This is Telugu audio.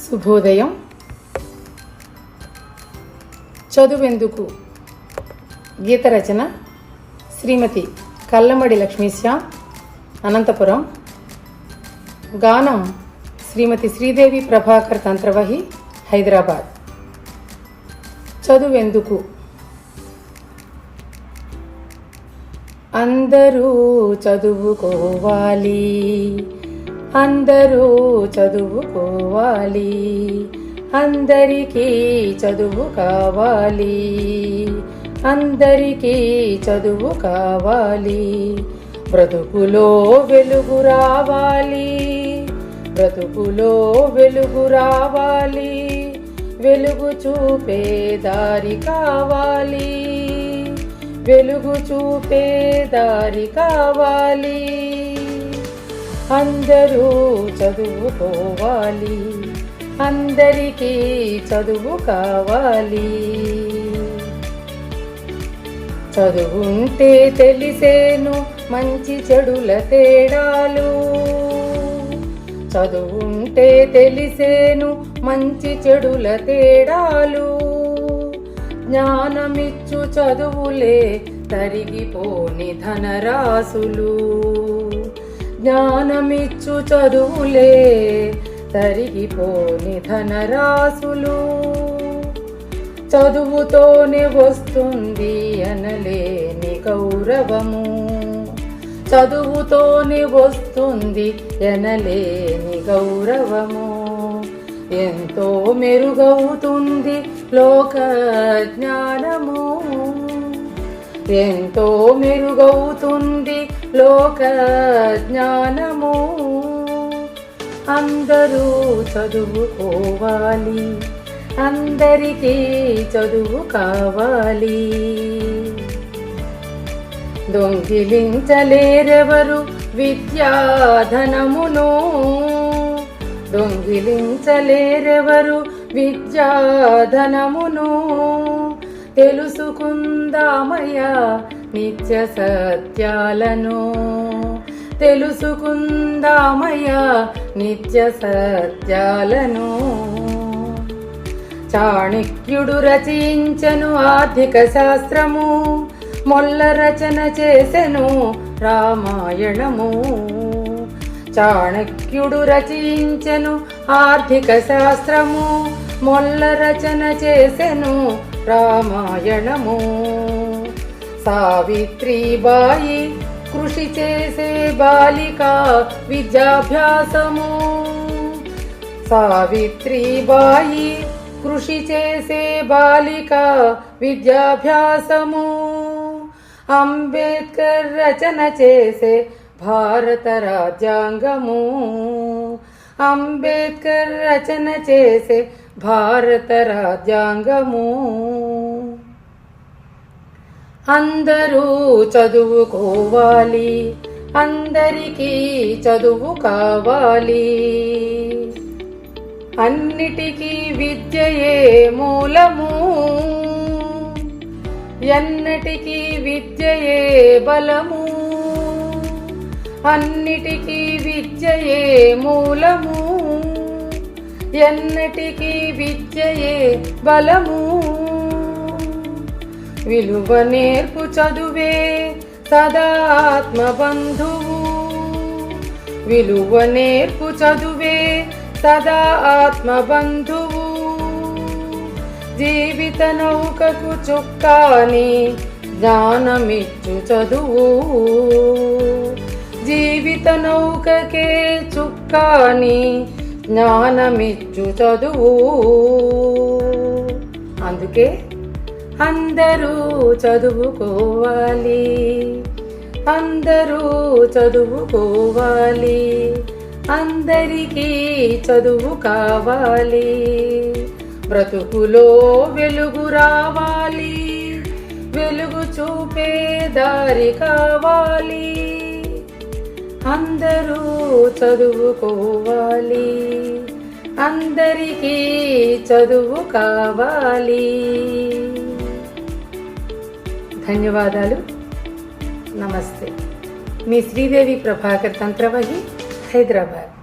శుభోదయం. చదువెందుకు గీత రచన శ్రీమతి కల్లమడి లక్ష్మీశ్యామ్, అనంతపురం. గానం శ్రీమతి శ్రీదేవి ప్రభాకర్ తంత్రవహి, హైదరాబాద్. చదువెందుకు. అందరూ చదువుకోవాలి, అందరూ చదువుకోవాలి, అందరికీ చదువు కావాలి, అందరికీ చదువు కావాలి. బ్రతుకులో వెలుగు రావాలి, బ్రతుకులో వెలుగు రావాలి, వెలుగు చూపే దారి కావాలి, వెలుగు చూపే దారి కావాలి. అందరూ చదువుకోవాలి, అందరికీ చదువు కావాలి. చదువుంటే తెలిసేను మంచి చెడుల తేడాలు, చదువుంటే తెలిసేను మంచి చెడుల తేడాలు. జ్ఞానమిచ్చు చదువులే తరిగిపోని ధనరాశులు, జ్ఞానమిచ్చు చదువులే తరిగిపోని ధనరాశులు. చదువుతోనే వస్తుంది అనలేని గౌరవము, చదువుతోనే వస్తుంది ఎనలేని గౌరవము. ఎంతో మెరుగవుతుంది లోక జ్ఞానము, ఎంతో మెరుగవుతుంది లోక జ్ఞానము. అందరూ చదువుకోవాలి, అందరికీ చదువు కావాలి. దొంగిలించలేరెవరు విద్యాధనమును, దొంగిలించలేరెవరు విద్యాధనమును. తెలుసుకుందామయ్యా నిత్య సత్యాలను, తెలుసుకుందామయ్యా నిత్య సత్యాలను. చాణక్యుడు రచించెను ఆర్థిక శాస్త్రము, మొల్ల రచన చేసెను రామాయణము. చాణక్యుడు రచించెను ఆర్థిక శాస్త్రము, మొల్ల రచన చేసెను రామాయణము. సావిత్రిబాయి కృషి చేసే బాలికా విద్యాభ్యాసము, సావిత్రిబాయి కృషి చేసే బాలికా విద్యాభ్యాసము. అంబేద్కర్ రచన చేసే భారత రాజ్యాంగము, అంబేద్కర్ రచన చేసే భారత రాజ్యాంగము. అందరూ చదువుకోవాలి, అందరికీ చదువు కావాలి. అన్నిటికీ విద్యయే మూలము, ఎన్నటికీ విద్యయే బలము. అన్నిటికీ విద్యయే మూలము, ఎన్నటికీ విద్యయే బలము. విలువ నేర్పు చదువే సదా ఆత్మబంధువు, విలువ నేర్పు చదువే సదా ఆత్మబంధువు. జీవిత నౌకకు చుక్కాని జ్ఞానమిచ్చు చదువు, జీవిత నౌకకే చుక్కాని జ్ఞానమిచ్చు చదువు. అందుకే అందరూ చదువుకోవాలి, అందరూ చదువుకోవాలి, అందరికీ చదువు కావాలి. బ్రతుకులో వెలుగు రావాలి, వెలుగు చూపే దారి కావాలి. అందరూ చదువుకోవాలి, అందరికీ చదువు కావాలి. ధన్యవాదాలు. నమస్తే. మీ శ్రీదేవి ప్రభాకర్ తంత్రవహి, హైదరాబాద్.